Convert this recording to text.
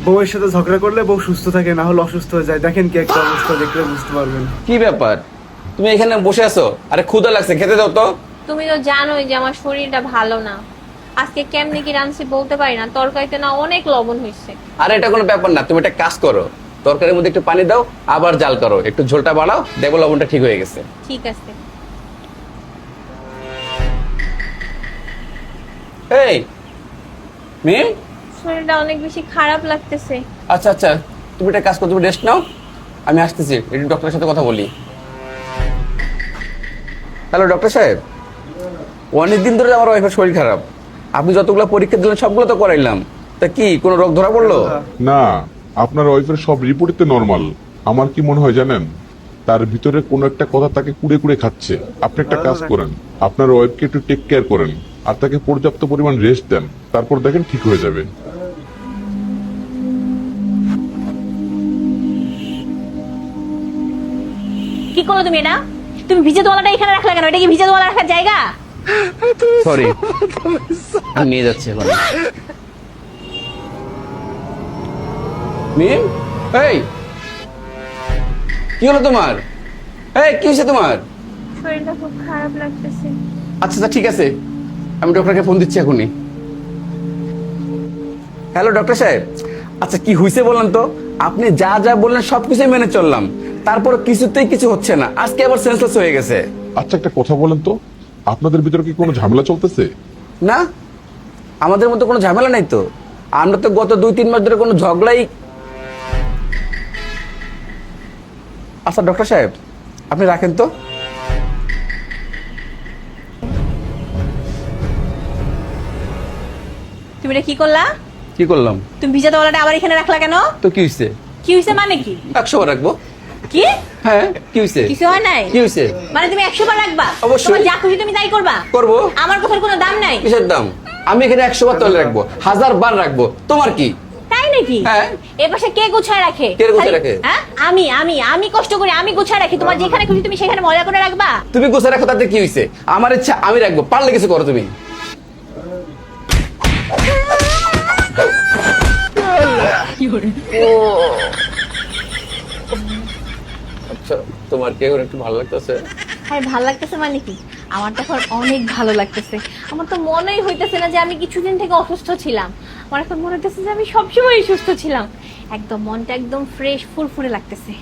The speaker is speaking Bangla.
বউয়ের সাথে ঝগড়া করলে বউ সুস্থ থাকে, না হলে অসুস্থ হয়ে যায়। দেখেন কি একটা অবস্থা, দেখলে বুঝতে পারবেন। কি ব্যাপার, তুমি এখানে বসে আছো? আরে ক্ষুধা লাগছে, খেতে দাও তো। তুমি তো জানোই যে আমার শরীরটা ভালো না। আজকে কেমনে কি রাঁধছি বলতে পারি না, তরকারিতে না অনেক লবণ হয়েছে। আরে এটা কোনো ব্যাপার না, তুমি একটা কাজ করো, তরকারির মধ্যে একটু পানি দাও, আবার জাল করো, একটু ঝোলটা বাড়াও, দেখো লবণটা ঠিক হয়ে গেছে। ঠিক আছে। এই মিম, শরীরটা অনেক বেশি খারাপ লাগতেছে। আচ্ছা আচ্ছা, তুমি একটা কাজ করো, তুমি রেস্ট নাও, আমি আসতেছি, একটু ডক্টরের সাথে কথা বলি। হ্যালো ডক্টর সাহেব, অনেকদিন ধরে আমার ওয়াইফের শরীর খারাপ। আপনি যতগুলো পরীক্ষা দিলেন সবগুলো তো করাইলাম, তা কি কোনো রোগ ধরা পড়লো? না, আপনার ওয়াইফের সব রিপোর্টে নরমাল। আমার কি মনে হয় জানেন, তার ভিতরে কোনো একটা কথা তাকে কুড়ে কুড়ে খাচ্ছে। আপনি একটা কাজ করেন, আপনার ওয়াইফকে একটু টেক কেয়ার করেন আর তাকে পর্যাপ্ত পরিমাণ রেস্ট দেন, তারপর দেখেন ঠিক হয়ে যাবে। কি করলো তুমি এটা? তুমি ভিজে তোয়ালাটা এখানে রাখলে কেন? এটা কি ভিজে তোয়ালা রাখার জায়গা? সরি, আমি নিয়ে যাচ্ছি এখন। মিম, এই কি হলো তোমার? এই কি হয়েছে তোমার? শরীরটা খুব খারাপ লাগতেছে। আচ্ছা আচ্ছা ঠিক আছে, আমি ডক্টরকে ফোন দিচ্ছি এখনই। হ্যালো ডক্টর সাহেব, আচ্ছা কি হয়েছে বলেন তো? আপনি যা যা বললেন সবকিছু মেনে চললাম, তারপর কিছুতেই কিছু হচ্ছে না, আজকে আবার সেন্সলেস হয়ে গেছে। আচ্ছা একটা কথা বলেন তো, আপনাদের ভিতরে কি কোনো ঝামেলা চলতেছে? না, আমাদের মধ্যে কোনো ঝামেলা নাই তো। আমরা তো গত 2-3 মাস ধরে কোনো ঝগড়াই। আচ্ছা ডক্টর সাহেব, আপনি রাখেন তো। তুমি এটা কি করলা? কি করলাম? তুমি ভিজে তোয়ালাটা আবার এখানে রাখলা কেন? তো কি হয়েছে? কি হয়েছে মানে কি? 100 বার রাখবো। কি? হ্যাঁ, কি হয়েছে? কিছু হয় নাই? কি হয়েছে? মানে তুমি 100 বার রাখবা? অবশ্যই। তোমার যা খুশি তুমি তাই করবা? করবো। আমার কথার কোনো দাম নাই। কিসের দাম? আমি এখানে 100 বার তোয়ালে রাখবো, 1000 বার রাখবো, তোমার কি? তাই নাকি? হ্যাঁ। এ পাশে কে গুছায় রাখে? কে গুছায় খালি- রাখে? হ্যাঁ? আমি আমি আমি কষ্ট করে আমি গুছায় রাখি। তোমার যেখানে খুশি তুমি সেখানে মজা করে রাখবা? তুমি গোছা রাখো, তাতে কি হয়েছে? আমার ইচ্ছা আমি রাখবো, পারলে কিছু করো তুমি। আচ্ছা, তোমার কি এখন একটু ভালো লাগতেছে? হ্যাঁ, ভালো লাগতেছে মানে কি? আমার তো এখন অনেক ভালো লাগতেছে। আমার তো মনেই হইতেছে না যে আমি কিছুদিন থেকে অসুস্থ ছিলাম। আমার এখন মনে হইতেছে যে আমি সবসময় সুস্থ ছিলাম। একদম মনটা একদম ফ্রেশ ফুরফুরে লাগতেছে।